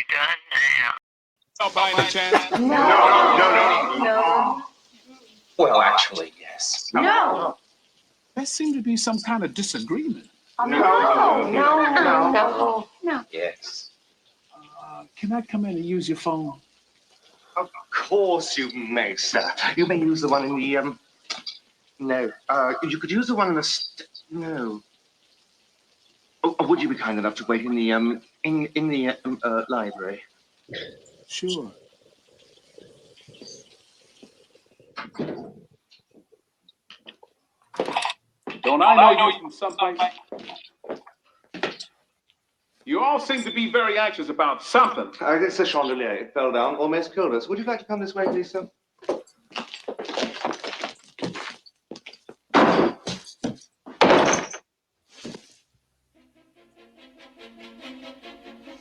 you done now? Oh, by any chance? No. Well, actually, yes. No. There seemed to be some kind of disagreement. No. Yes. Can I come in and use your phone? Of course you may, sir. You may use the one in the, no. You could use the one in the, no. Oh, would you be kind enough to wait in the, library? Sure. Don't I know you from someplace? You all seem to be very anxious about something. It's a chandelier. It fell down, almost killed us. Would you like to come this way, please, sir?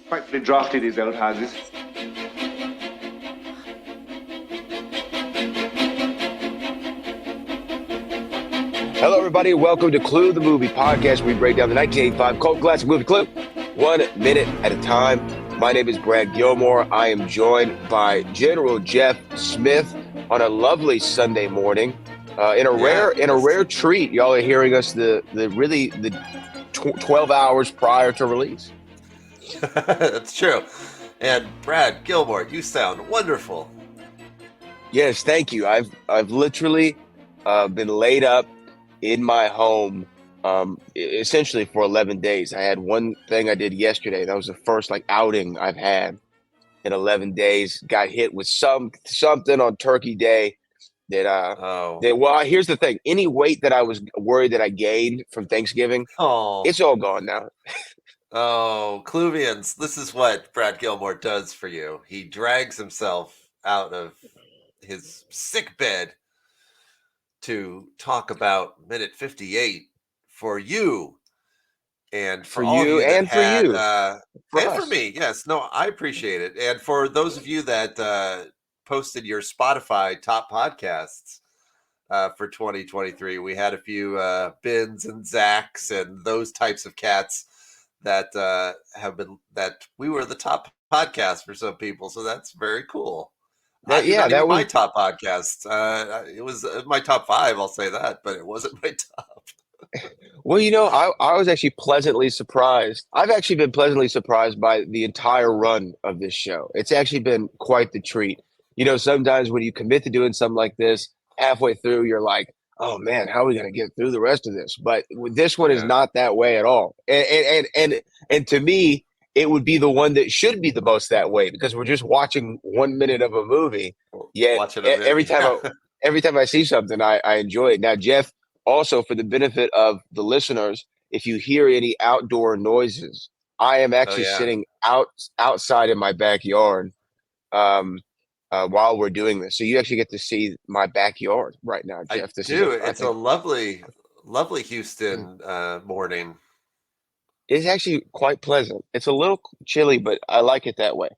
Frightfully drafty, these old houses. Hello, everybody. Welcome to Clue, the movie podcast. We break down the 1985 cult classic movie Clue 1 minute at a time. My name is Brad Gilmore. I am joined by General Jeff Smith on a lovely Sunday morning. In a rare treat, y'all are hearing us the 12 hours prior to release. That's true. And Brad Gilmore, you sound wonderful. Yes, thank you. I've literally been laid up in my home essentially for 11 days. I had one thing I did yesterday. That was the first outing I've had in 11 days. Got hit with something on Turkey Day that here's the thing. Any weight that I was worried that I gained from Thanksgiving, it's all gone now. Oh, Cluvians, this is what Brad Gilmore does for you. He drags himself out of his sick bed to talk about minute 58 for you and for all you and for you and for me. Yes, no, I appreciate it. And for those of you that posted your Spotify top podcasts for 2023, we had a few Bins and Zachs and those types of cats that we were the top podcast for some people. So that's very cool. That was my top podcast. It was my top 5. I'll say that, but it wasn't my top. Well, I was actually pleasantly surprised. I've actually been pleasantly surprised by the entire run of this show. It's actually been quite the treat. Sometimes when you commit to doing something like this, halfway through, you're like, oh man, how are we going to get through the rest of this? But this one is not that way at all. And to me, it would be the one that should be the most that way because we're just watching 1 minute of a movie. Yet every time I see something, I enjoy it. Now, Jeff, also for the benefit of the listeners, if you hear any outdoor noises, I am actually sitting outside in my backyard while we're doing this. So you actually get to see my backyard right now, Jeff. It's a lovely Houston morning. It's actually quite pleasant. It's a little chilly, but I like it that way.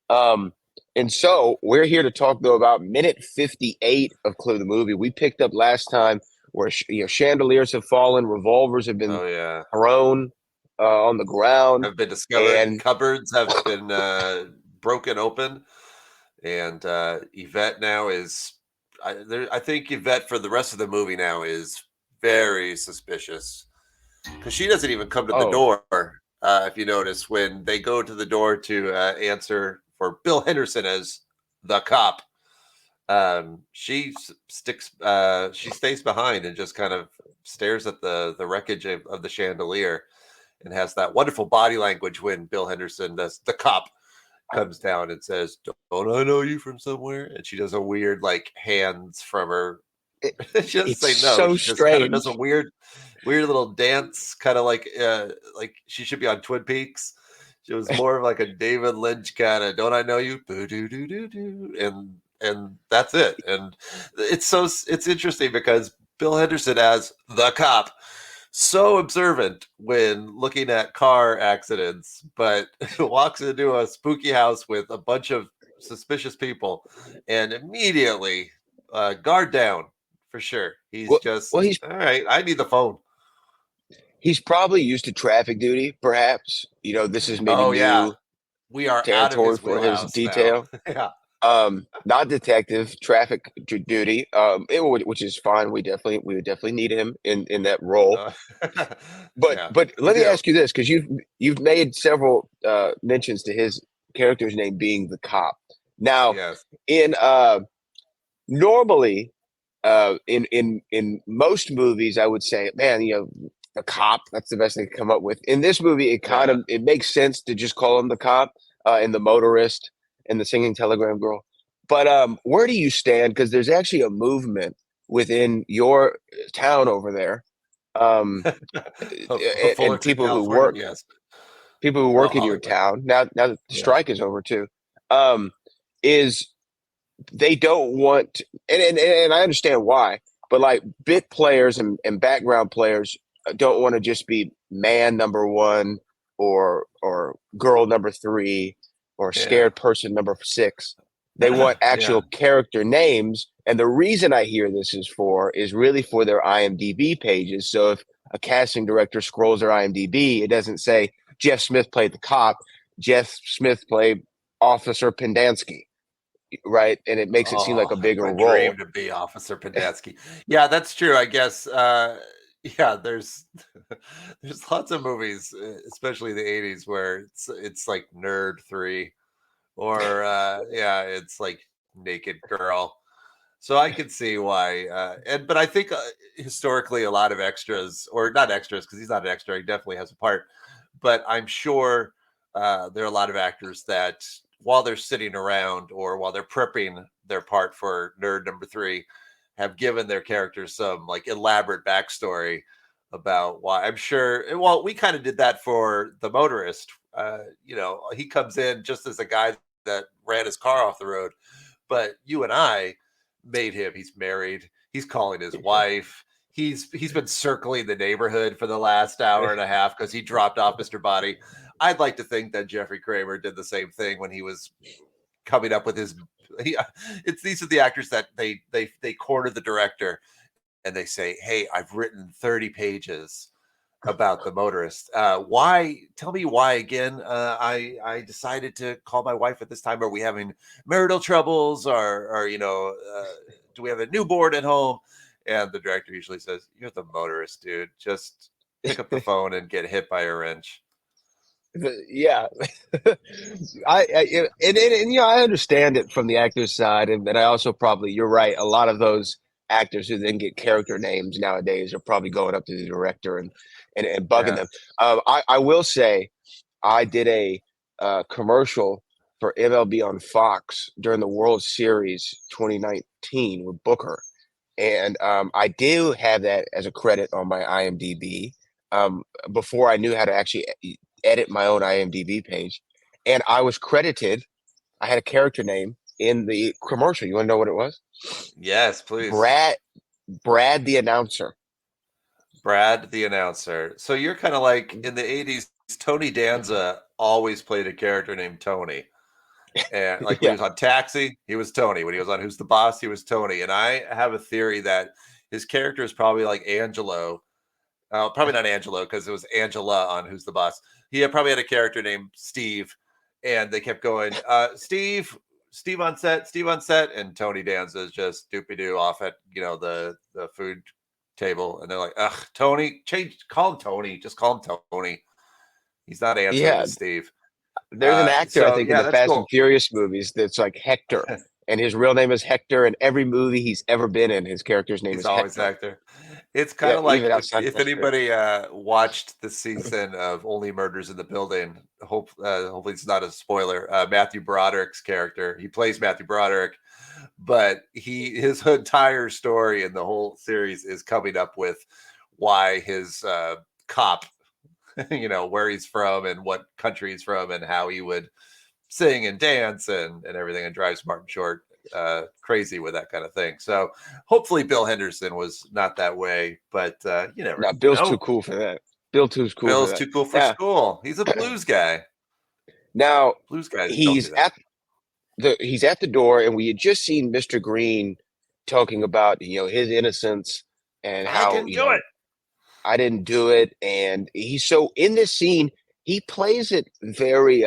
And so we're here to talk, though, about minute 58 of Clue the movie. We picked up last time where chandeliers have fallen, revolvers have been thrown on the ground. Have been discovered, and cupboards have been broken open. And Yvette now is, I think Yvette for the rest of the movie now is very suspicious because she doesn't even come to the door. If you notice, when they go to the door to answer for Bill Henderson as the cop, she stays behind and just kind of stares at the wreckage of the chandelier and has that wonderful body language when Bill Henderson, the cop, comes down and says, "Don't I know you from somewhere?" And she does a weird hands from her. She doesn't say no. So she just strange. Kind of does a weird little dance, kind of like she should be on Twin Peaks. She was more of like a David Lynch kind of "Don't I know you?" Boo doo doo doo doo, and that's it. And it's interesting because Bill Henderson as the cop, so observant when looking at car accidents, but walks into a spooky house with a bunch of suspicious people and immediately guard down for sure. He's all right. I need the phone. He's probably used to traffic duty, perhaps. This is maybe new. We are out of territory his for his wheelhouse now. detail. Yeah. Not detective, traffic duty, which is fine. We would definitely need him in that role. Uh, But yeah, but we let me do. ask you this, because you've made several mentions to his character's name being the cop. Now, Yes. in normally in most movies, I would say, man, the cop, that's the best thing to come up with. In this movie, it makes sense to just call him the cop, and the motorist and the singing telegram girl. But where do you stand? Because there's actually a movement within your town over there, Of and Fullerton, California. Yes. people who Well, work in your Hollywood. town now that the Yeah. strike is over too, is they don't want, and I understand why, but like bit players and background players don't want to just be man number one or girl number three or Yeah. scared person number six. They want actual character names. And the reason I hear this is really for their IMDb pages. So if a casting director scrolls their IMDb, it doesn't say Jeff Smith played the cop, Jeff Smith played Officer Pendansky, right? And it makes it seem like a It's bigger my role. dream to be Officer Pendansky. Yeah, that's true. I guess. Yeah, there's there's lots of movies, especially the '80s, where it's like Nerd 3, or it's like Naked Girl. So I could see why. But I think historically, a lot of extras, or not extras, because he's not an extra. He definitely has a part. But I'm sure there are a lot of actors that, while they're sitting around or while they're prepping their part for Nerd number 3, have given their characters some like elaborate backstory about why. I'm sure. Well, we kind of did that for the motorist. He comes in just as a guy that ran his car off the road, but you and I made him. He's married. He's calling his wife. He's been circling the neighborhood for the last hour and a half because he dropped off Mr. Body. I'd like to think that Jeffrey Kramer did the same thing when he was coming up with his. These are the actors that they corner the director and they say, "Hey, I've written 30 pages about the motorist. Why? Tell me why again. I decided to call my wife at this time. Are we having marital troubles, or do we have a newborn at home?" And the director usually says, "You're the motorist, dude. Just pick up the phone and get hit by a wrench." Yeah, I understand it from the actor's side, and I also probably, you're right. A lot of those actors who then get character names nowadays are probably going up to the director and bugging Yeah. them. I will say, I did a commercial for MLB on Fox during the World Series 2019 with Booker, and I do have that as a credit on my IMDb. Before I knew how to actually edit my own IMDb page, and I was credited. I had a character name in the commercial. You want to know what it was? Yes, please. Brad the announcer. Brad the announcer. So you're kind of like in the '80s. Tony Danza always played a character named Tony. And like when he was on Taxi, he was Tony. When he was on Who's the Boss, he was Tony. And I have a theory that his character is probably like Angelo. Probably not Angelo, because it was Angela on Who's the Boss. He probably had a character named Steve, and they kept going, Steve on set, and Tony Danza is just doopy doo off at the food table, and they're like, ugh, Tony, call him Tony, just call him Tony. He's not answering to Steve. There's an actor, I think, in the that's Fast cool. and Furious movies that's like Hector, and his real name is Hector. And every movie he's ever been in, his character's name He's is always Hector. It's kind of like even outside if Fast and Furious. anybody watched the season of Only Murders in the Building, hopefully it's not a spoiler. Matthew Broderick's character, he plays Matthew Broderick, but his entire story in the whole series is coming up with why his cop, where he's from and what country he's from and how he would sing and dance and everything, and drives Martin Short crazy with that kind of thing. So hopefully Bill Henderson was not that way, but you never know. Bill's too cool for that. Bill's too cool for school. He's a blues guy. Now Blues guys he's don't do that. he's at the door, and we had just seen Mr. Green talking about his innocence and how I didn't do it, and he's so in this scene he plays it very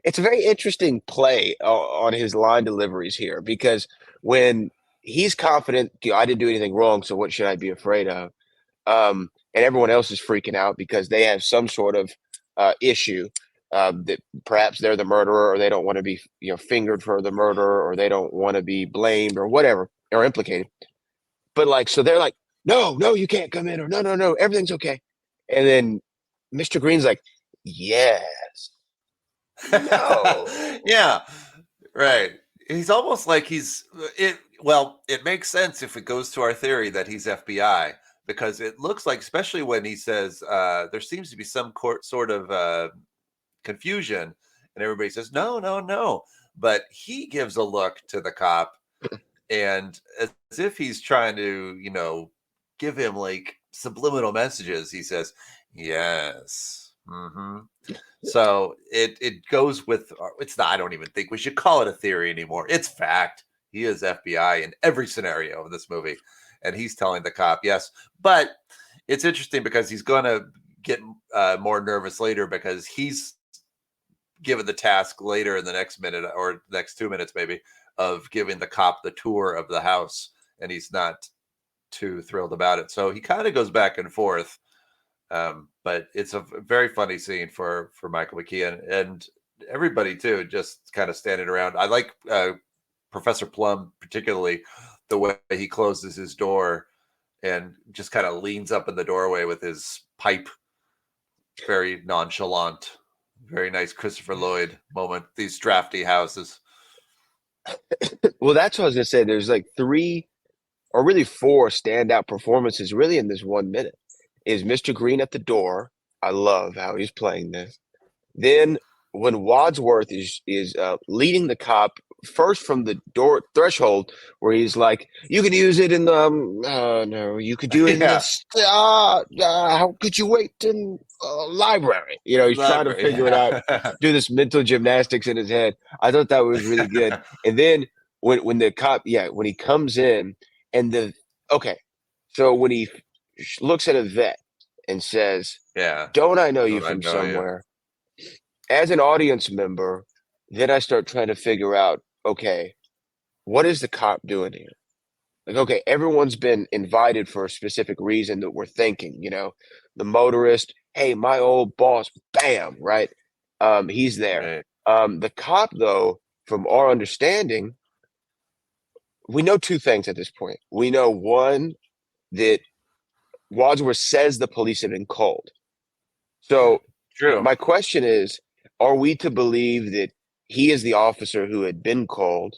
it's a very interesting play on his line deliveries here because when he's confident, I didn't do anything wrong, so what should I be afraid of? And everyone else is freaking out because they have some sort of issue that perhaps they're the murderer or they don't want to be fingered for the murder or they don't want to be blamed or whatever or implicated. But like, so they're like, no, no, you can't come in, or no, no, no, everything's okay. And then Mr. Green's like, yes, no. Yeah, right. He's almost like he's it. Well, it makes sense if it goes to our theory that he's FBI because it looks like, especially when he says there seems to be some sort of confusion, and everybody says no, no, no, but he gives a look to the cop, and as if he's trying to, give him like subliminal messages. He says, "Yes." So it goes with it's not. I don't even think we should call it a theory anymore. It's fact. He is FBI in every scenario of this movie, and he's telling the cop yes. But it's interesting because he's going to get more nervous later because he's given the task later in the next minute or next 2 minutes maybe of giving the cop the tour of the house, and he's not too thrilled about it. So he kind of goes back and forth. But it's a very funny scene for Michael McKean and everybody too, just kind of standing around. I like Professor Plum, particularly the way he closes his door and just kind of leans up in the doorway with his pipe. Very nonchalant, very nice Christopher Lloyd moment. These drafty houses. Well, that's what I was gonna say. There's like 3 or really 4 standout performances really in this 1 minute. Is Mr. Green at the door. I love how he's playing this. Then when Wadsworth is leading the cop first from the door threshold, where he's like, "You can use it in the no, you could do it in Yeah. the how could you wait in library?" He's trying to figure it out, do this mental gymnastics in his head. I thought that was really good. And then when the cop, when he comes in and so when he looks at a vet and says, Yeah. "Don't I know you Don't I from know you? somewhere?" As an audience member, then I start trying to figure out, okay, what is the cop doing here? Like, okay, everyone's been invited for a specific reason that we're thinking, the motorist, hey, my old boss, bam, right? He's there. Right. The cop, though, from our understanding, we know 2 things at this point. We know, one, that Wadsworth says the police have been called. So True. my question is, are we to believe that he is the officer who had been called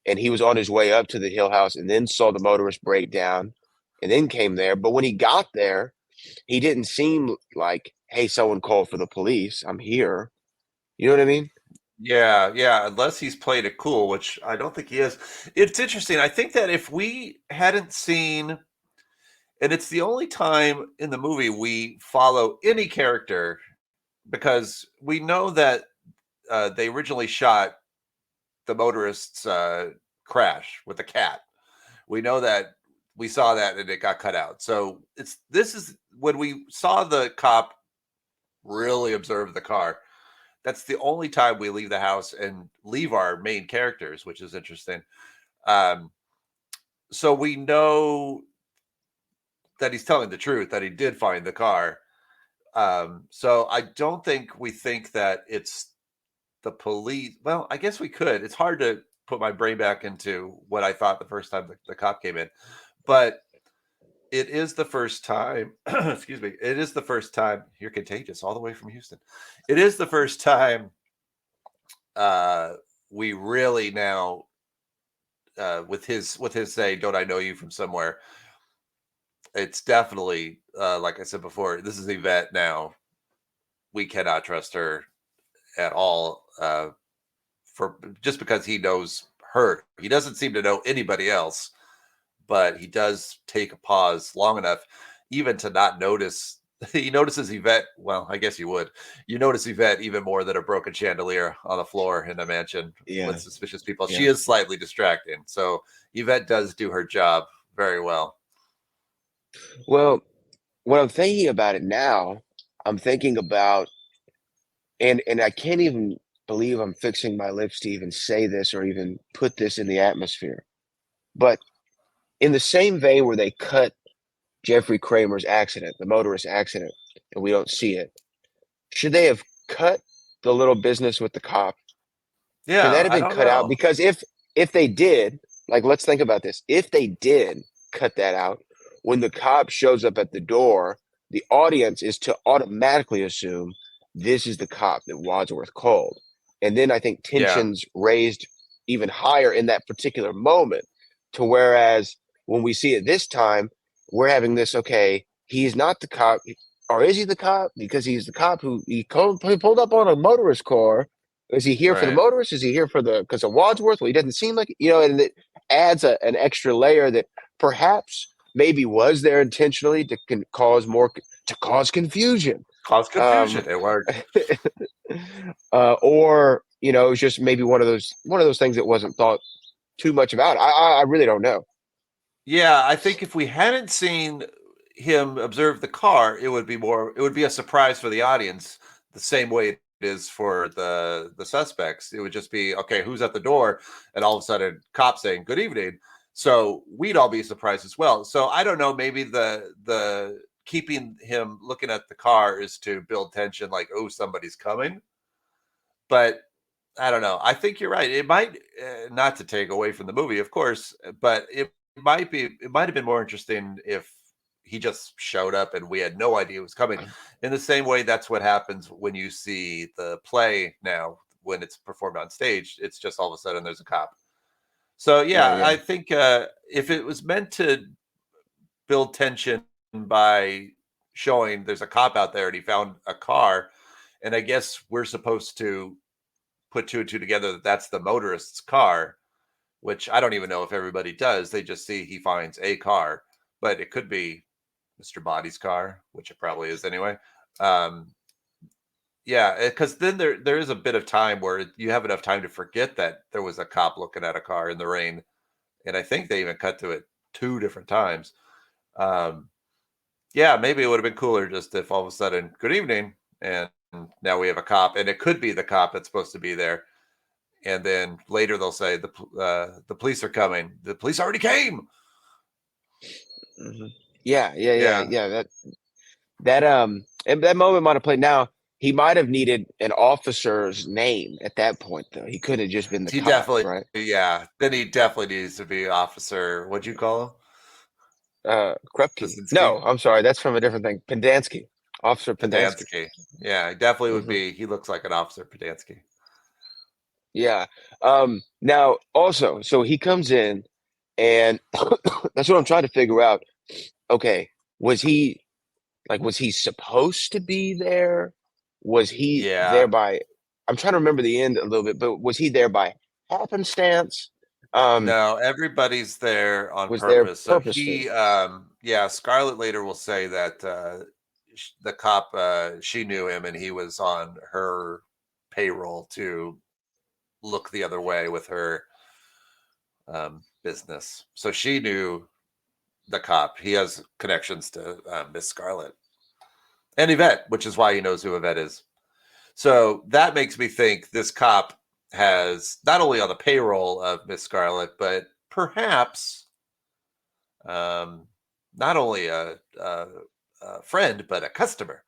and he was on his way up to the Hill House and then saw the motorist break down and then came there? But when he got there, he didn't seem like, hey, someone called for the police. I'm here. You know what I mean? Yeah, yeah, unless he's played it cool, which I don't think he is. It's interesting. I think that if we hadn't seen, and it's the only time in the movie we follow any character, because we know that they originally shot the motorist's crash with the cat. We know that we saw that and it got cut out. So this is when we saw the cop really observe the car. That's the only time we leave the house and leave our main characters, which is interesting. So we know that he's telling the truth, that he did find the car. So I don't think we think that it's the police. Well, I guess we could. It's hard to put my brain back into what I thought the first time the cop came in. But it is the first time, excuse me, it is the first time, you're contagious all the way from Houston. It is the first time we really now, with his say, "Don't I know you from somewhere?" It's definitely, like I said before, this is Yvette now. We cannot trust her at all for just because he knows her. He doesn't seem to know anybody else, but he does take a pause long enough even to not notice. He notices Yvette. Well, I guess you would. You notice Yvette even more than a broken chandelier on the floor in a mansion with suspicious people. Yeah. She is slightly distracting. So Yvette does do her job very well. Well, when I'm thinking about it now, I'm thinking about, and I can't even believe I'm fixing my lips to even say this or even put this in the atmosphere. But in the same vein where they cut Jeffrey Kramer's accident, the motorist accident, and we don't see it, should they have cut the little business with the cop? Should Yeah, that have I been don't cut out? know. Because if they did, like, let's think about this. If they did cut that out, when the cop shows up at the door, the audience is to automatically assume this is the cop that Wadsworth called. And then I think Yeah, tensions raised even higher in that particular moment. To whereas when we see it this time, we're having this, okay, he's not the cop, or is he the cop? Because he's the cop who he pulled up on a motorist car. Is he here for the right. motorist? Is he here for the because of Wadsworth? Well, he doesn't seem like, and it adds an extra layer that perhaps maybe was there intentionally to cause confusion. Cause Um, confusion. It worked. or it's just maybe one of those things that wasn't thought too much about. I really don't know. Yeah, I think if we hadn't seen him observe the car, it would be a surprise for the audience, the same way it is for the suspects. It would just be, okay, who's at the door? And all of a sudden, cop saying good evening. So we'd all be surprised as well. So I don't know, maybe the keeping him looking at the car is to build tension, like, oh, somebody's coming. But I don't know. I think you're right. It might not to take away from the movie, of course, but it might have been more interesting if he just showed up and we had no idea it was coming. In the same way, that's what happens when you see the play now when it's performed on stage. It's just all of a sudden there's a cop. So Yeah, yeah, yeah. I think if it was meant to build tension by showing there's a cop out there and he found a car, and I guess we're supposed to put two and two together that that's the motorist's car, which I don't even know if everybody does. They just see he finds a car, but it could be Mr. Body's car, which it probably is anyway. Um, yeah, because then there is a bit of time where you have enough time to forget that there was a cop looking at a car in the rain, and I think they even cut to it two different times. Um, yeah, maybe it would have been cooler just if all of a sudden, good evening, and now we have a cop, and it could be the cop that's supposed to be there. And then later they'll say the police are coming. The police already came. Mhm. Yeah, yeah, yeah, Yeah, yeah. And that moment might have played. Now he might have needed an officer's name at that point, though. He could have just been the he cop, definitely. right? Yeah, then he definitely needs to be officer. What'd you call him? Krupke. Pazinski, No, I'm sorry, that's from a different thing. Pendansky, Officer Pendansky. Padansky. Yeah, he definitely would Hmm. be. He looks like an officer, Padansky. Yeah. Now also, so he comes in, and that's what I'm trying to figure out. Okay, was he supposed to be there? Was he there Yeah. by? I'm trying to remember the end a little bit, but was he there by happenstance? Um, No, everybody's there on was there purpose. So purposefully? yeah, Scarlett later will say that the cop, she knew him and he was on her payroll to look the other way with her business. So she knew the cop. He has connections to Miss Scarlett and Yvette, which is why he knows who Yvette is. So that makes me think this cop has not only on the payroll of Miss Scarlett, but perhaps um, not only a friend, but a customer.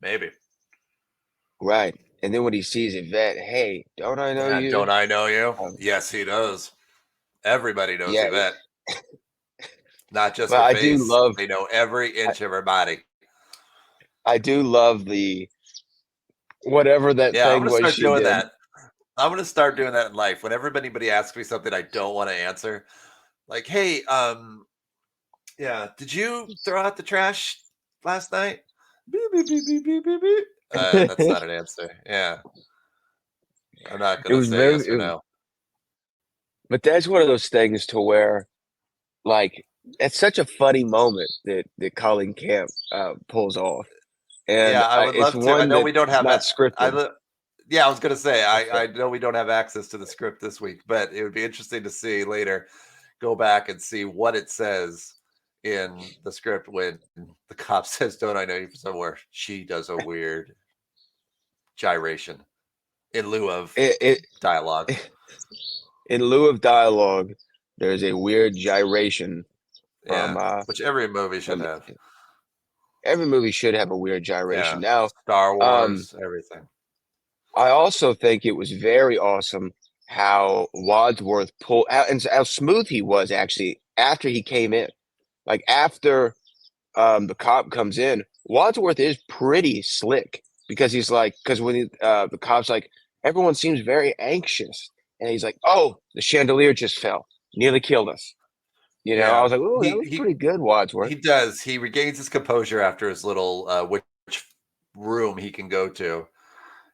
Maybe. Right. And then when he sees Yvette, hey, don't I know Yeah, you? don't I know you? Um, Yes, he does. Everybody knows yeah. Yvette, not just Well, her I do face. love. They know every I, inch of her body. I do love the whatever that Yeah, I'm thing gonna was start she doing did. that. I'm gonna start doing that in life. Whenever anybody asks me something I don't want to answer, like, "Hey, yeah, did you throw out the trash last night?" Beep, beep, beep, beep, beep, beep, beep. That's not an answer. Yeah, I'm not It gonna was say very, yes or no. but that's one of those things to where, like, it's such a funny moment that Colin Camp pulls off, and Yeah, I would it's love to. I one know we don't that's have. not I scripted. li- yeah, I was gonna say What's I that? know we don't have access to the script this week, but it would be interesting to see later. Go back and see what it says in the script when the cop says, "Don't I know you from somewhere?" She does a weird gyration. in lieu of it dialogue. in lieu of dialogue, there's a weird gyration from Which every movie should from have. every movie should have a weird gyration. Yeah. Now, Star Wars, everything. I also think it was very awesome how Wadsworth pulled out and how smooth he was actually after he came in. Like after the cop comes in, Wadsworth is pretty slick because he's like, because when the cop's like, everyone seems very anxious, and he's like, "Oh, the chandelier just fell, nearly killed us." You know, I was like, "Oh, that was pretty good, Wadsworth." He does. He regains his composure after his little which room he can go to.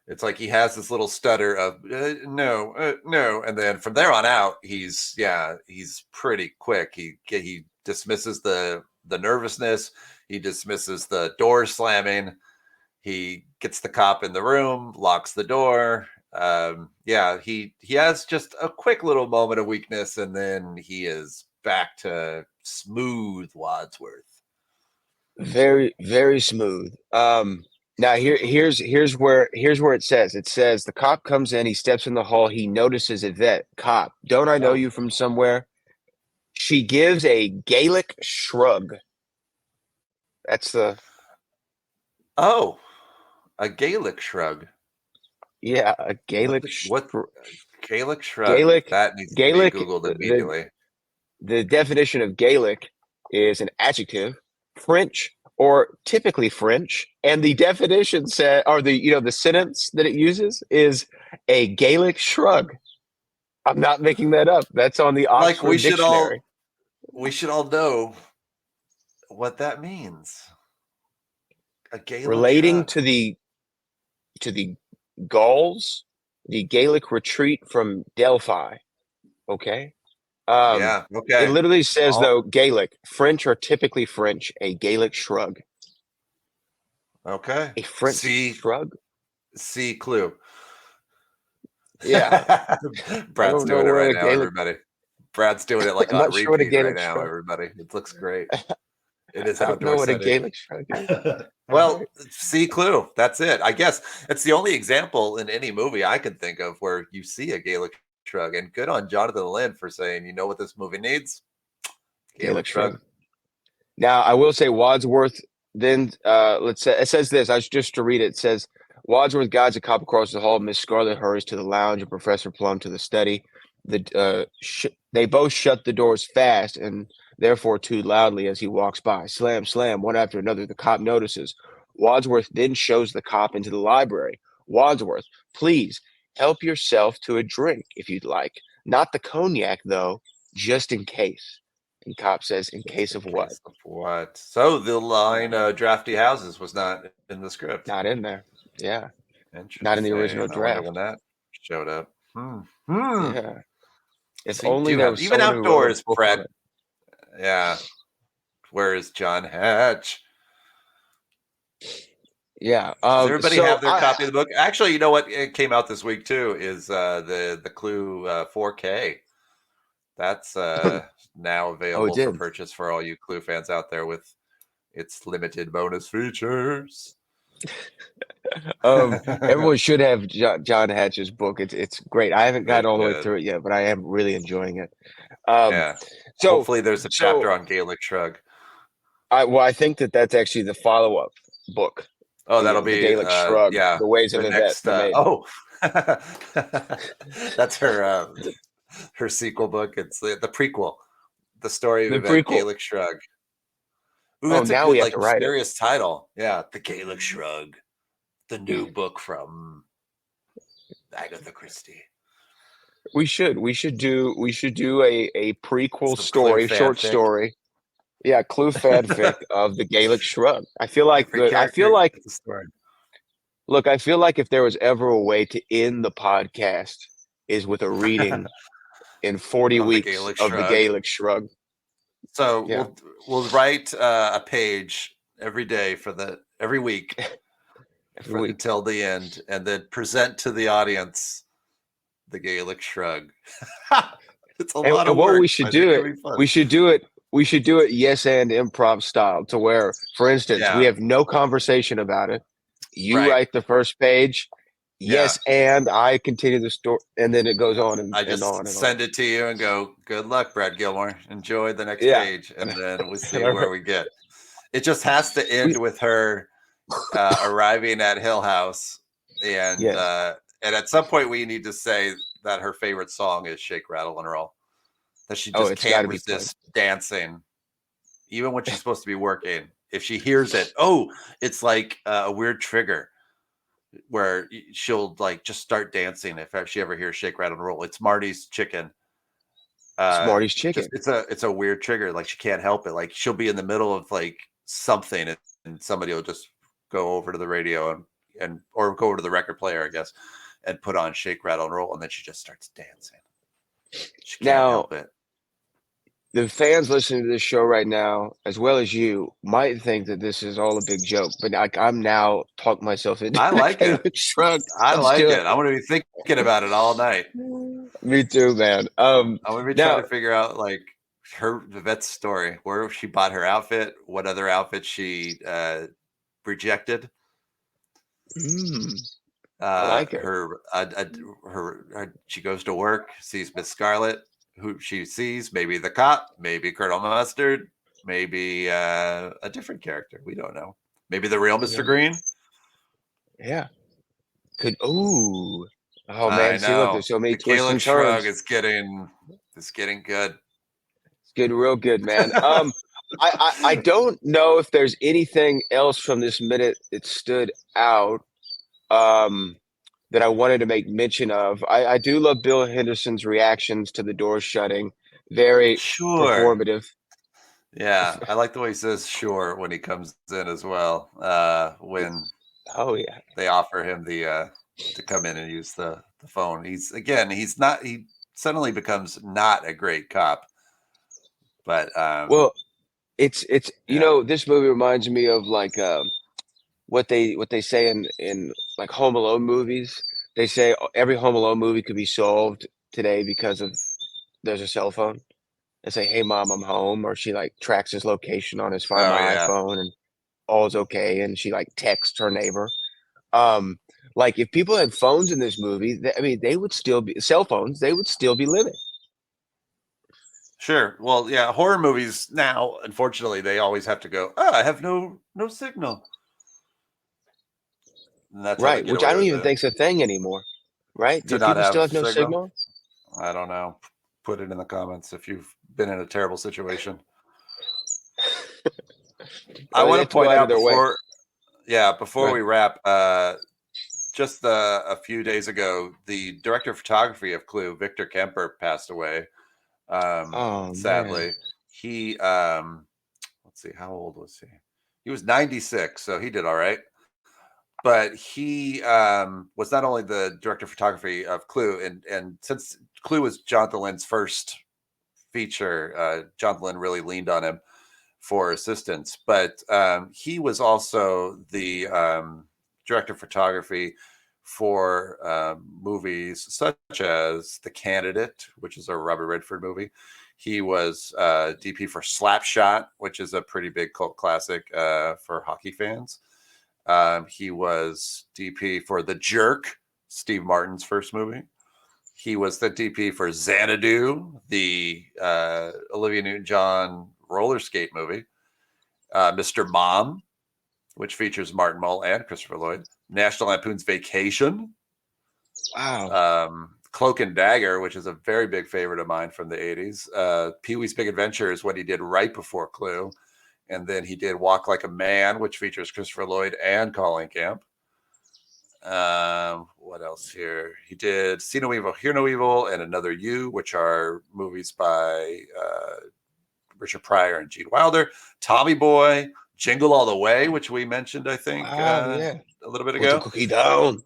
It's like he has this little stutter of no, and then from there on out, he's pretty quick. He dismisses the nervousness. He dismisses the door slamming. He gets the cop in the room, locks the door. He has just a quick little moment of weakness, and then he is back to smooth Wadsworth. Very, very smooth. Now here's where it says the cop comes in, he steps in the hall, he notices Yvette. Cop, don't I know you from somewhere? She gives a Gallic shrug. That's the a Gallic shrug. Yeah, a Gallic what Gallic shrug? Gaelic, That needs Gaelic, to be Googled immediately. The definition of Gaelic is an adjective, French or typically French, and the definition said, or the sentence that it uses is a Gallic shrug. I'm not making that up. That's on the Oxford Dictionary. We should all know what that means. A Gallic relating shrug. to the Gauls, the Gallic retreat from Delphi. Okay. Okay. It literally says though Gaelic, French or typically French, a Gallic shrug. Okay. A French shrug. See Clue. Yeah. Brad's doing it right now, everybody. Brad's doing it like on repeat right now, everybody. It looks great. It is outdoor. I don't know what a Gallic shrug is. Well, see Clue. That's it. I guess it's the only example in any movie I can think of where you see a Gallic shrug. And good on Jonathan Lynn for saying, you know what this movie needs? Gallic shrug. Now, I will say Wadsworth, then let's say it says this. I was just to read it. It says Wadsworth guides a cop across the hall. Miss Scarlet hurries to the lounge and Professor Plum to the study. They both shut the doors fast and therefore too loudly as he walks by. Slam, slam, one after another. The cop notices. Wadsworth then shows the cop into the library. Wadsworth, please help yourself to a drink if you'd like. Not the cognac, though, just in case. And cop says, in case of what? What? So the line drafty houses was not in the script. Not in there. Yeah. Not in the original draft. When that showed up. Yeah. If only there was even outdoors, Fred. Yeah. Where is John Hatch? Yeah. Does everybody have their copy of the book? Actually, you know what? It came out this week too. Is the Clue 4K? That's now available for purchase for all you Clue fans out there with its limited bonus features. Everyone should have John Hatch's book. It's great. I haven't gotten all the way through it yet, but I am really enjoying it. So hopefully there's a chapter on Gallic shrug. I think that's actually the follow-up book. Oh, that'll be the Gallic shrug. Yeah, the ways of Yvette. That's her sequel book. It's the prequel, the story of Yvette Gallic shrug. Ooh, that's now we have to write mysterious title. Yeah, the Gallic shrug, the new book from Agatha Christie. We should do a prequel story, short story. Yeah, Clue fanfic of the Gallic shrug. I feel like look, I feel like if there was ever a way to end the podcast is with a reading in 40 weeks of the Gallic shrug. So we'll write a page every day every week until the end, and then present to the audience the Gallic shrug. It's a lot of work. We should do it yes and improv style, to where, for instance, we have no conversation about it. You write the first page, Yes, and I continue the story, and then it goes on I and just on and on. send it to you and go, good luck, Brad Gilmore. Enjoy the next Yeah, page. And then we see and I where we get. It just has to end with her arriving at Hill House. And yes. at some point, we need to say that her favorite song is Shake, Rattle, and Roll. That she Oh, just it's got can't to be played. resist dancing, even when she's supposed to be working. If she hears it, oh, it's like a weird trigger where she'll like just start dancing if she ever hears Shake, Rattle, and Roll. It's Marty's Chicken. Smarty's Chicken. It's a weird trigger. Like she can't help it. Like she'll be in the middle of like something, and somebody will just go over to the radio and or go over to the record player, I guess, and put on Shake, Rattle, and Roll, and then she just starts dancing. She can't Now, help it. the fans listening to this show right now, as well as you, might think that this is all a big joke, but I'm now talking myself into I like okay it. with Shrug. I Let's like do it. I'm going to be thinking about it all night. Me too, man. I'm going to be Now, trying to figure out like Vet's story, where she bought her outfit, what other outfit she rejected. I like it. She goes to work, sees Miss Scarlet, who she sees, maybe the cop, maybe Colonel Mustard, maybe a different character. We don't know. Maybe the real Mr. Green. Yeah. Could oh I man, see look, know. there's so many The twists Gallic and Shrug turns. is getting good. It's getting real good, man. I don't know if there's anything else from this minute that stood out that I wanted to make mention of. I do love Bill Henderson's reactions to the doors shutting. Very Sure. performative. Yeah, I like the way he says "sure" when he comes in as well. When Oh yeah, they offer him the to come in and use the phone, he suddenly becomes not a great cop. But well, it's yeah, this movie reminds me of like what they say in like Home Alone movies. They say every Home Alone movie could be solved today because of there's a cell phone. They say, "Hey mom, I'm home," or she like tracks his location on his Find oh My yeah, iPhone and all's okay, and she like texts her neighbor. Um, like if people had phones in this movie, I mean, they would still be cell phones. They would still be living. sure. Well, yeah, horror movies now, unfortunately, they always have to go. Oh, I have no signal, and that's how they Right, get which I away don't with even it. think's a thing anymore. Right? To Do not people still have have no signal. signal? I don't know. Put it in the comments if you've been in a terrible situation. I Well, they want have to to go point out of out their way. before Right. we wrap, just a few days ago, the director of photography of Clue, Victor Kemper, passed away. Oh man. Sadly, he let's see, how old was he? He was 96, so he did all right. But he was not only the director of photography of Clue, and since Clue was Jonathan Lynn's first feature, Jonathan Lynn really leaned on him for assistance. But he was also the director of photography for movies such as The Candidate, which is a Robert Redford movie. He was DP for Slapshot, which is a pretty big cult classic for hockey fans. He was DP for The Jerk, Steve Martin's first movie. He was the DP for Xanadu, the Olivia Newton-John roller skate movie. Mr. Mom, which features Martin Mull and Christopher Lloyd. National Lampoon's Vacation. Wow. Cloak and Dagger, which is a very big favorite of mine from the 80s. Pee-wee's Big Adventure is what he did right before Clue. And then he did Walk Like a Man, which features Christopher Lloyd and Colin Camp. What else here? He did See No Evil, Hear No Evil, and Another You, which are movies by Richard Pryor and Gene Wilder. Tommy Boy, Jingle All the Way, which we mentioned, I think, Yeah. a little bit Put the ago. cookie down.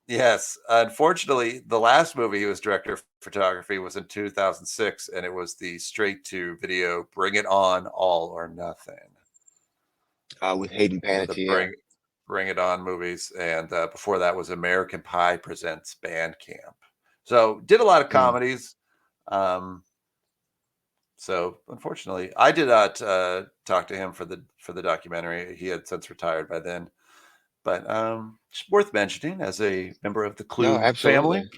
Yes. Unfortunately, the last movie he was director of photography was in 2006, and it was the straight-to-video Bring It On, All or Nothing. With Hayden One of the Panettiere. Bring It On movies. And before that was American Pie Presents Bandcamp. So did a lot of comedies. So unfortunately, I did not talk to him for the documentary. He had since retired by then. But it's worth mentioning as a member of the No, Clue absolutely. family.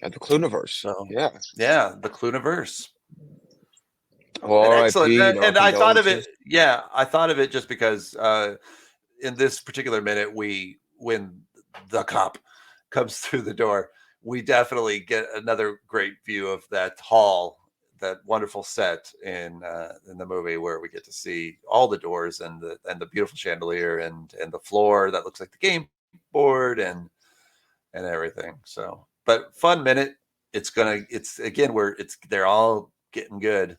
At the Clueniverse. So Yeah. yeah, the Clueniverse. Well, Excellent. R.I.P. And I thought of it. condolences. Yeah, I thought of it just because in this particular minute, when the cop comes through the door, we definitely get another great view of that hall, that wonderful set in the movie where we get to see all the doors and the beautiful chandelier and the floor that looks like the game board and everything. So, but fun minute. They're all getting good,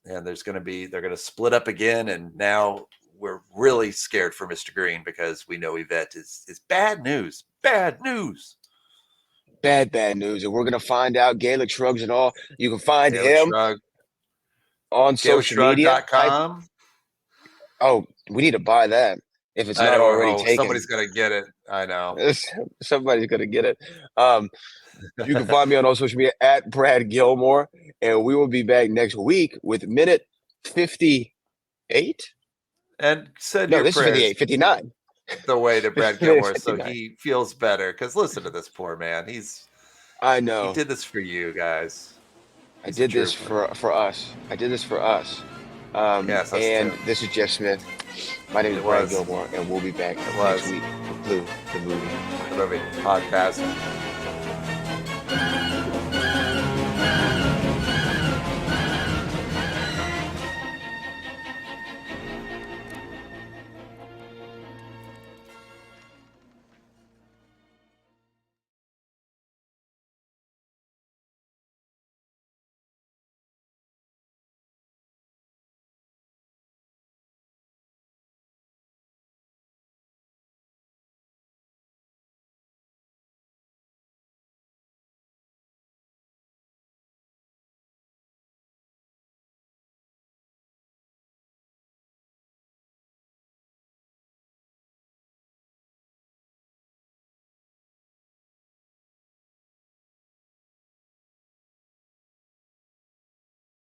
and they're gonna split up again, and now we're really scared for Mr. Green because we know Yvette is bad news. Bad news. Bad news. And we're going to find out Gallic Shrugs and all. You can find Gallic him Shrug. on social media. GalicShrug.com. Oh, we need to buy that if it's I not know. already Oh, taken. somebody's gonna get it. I know. Somebody's going to get it. You can find me on all social media at Brad Gilmore. And we will be back next week with minute 58. And send No, your this is prayers 58, 59. the way to Brad This is Gilmore so 59. he feels better. Because listen to this poor man. I He know. did this for you guys. I did this for us. I did this for us. Yes, us and too. this is Jeff Smith. My name is Brad Gilmore, and we'll be back next week with Clue, the movie. The movie podcast.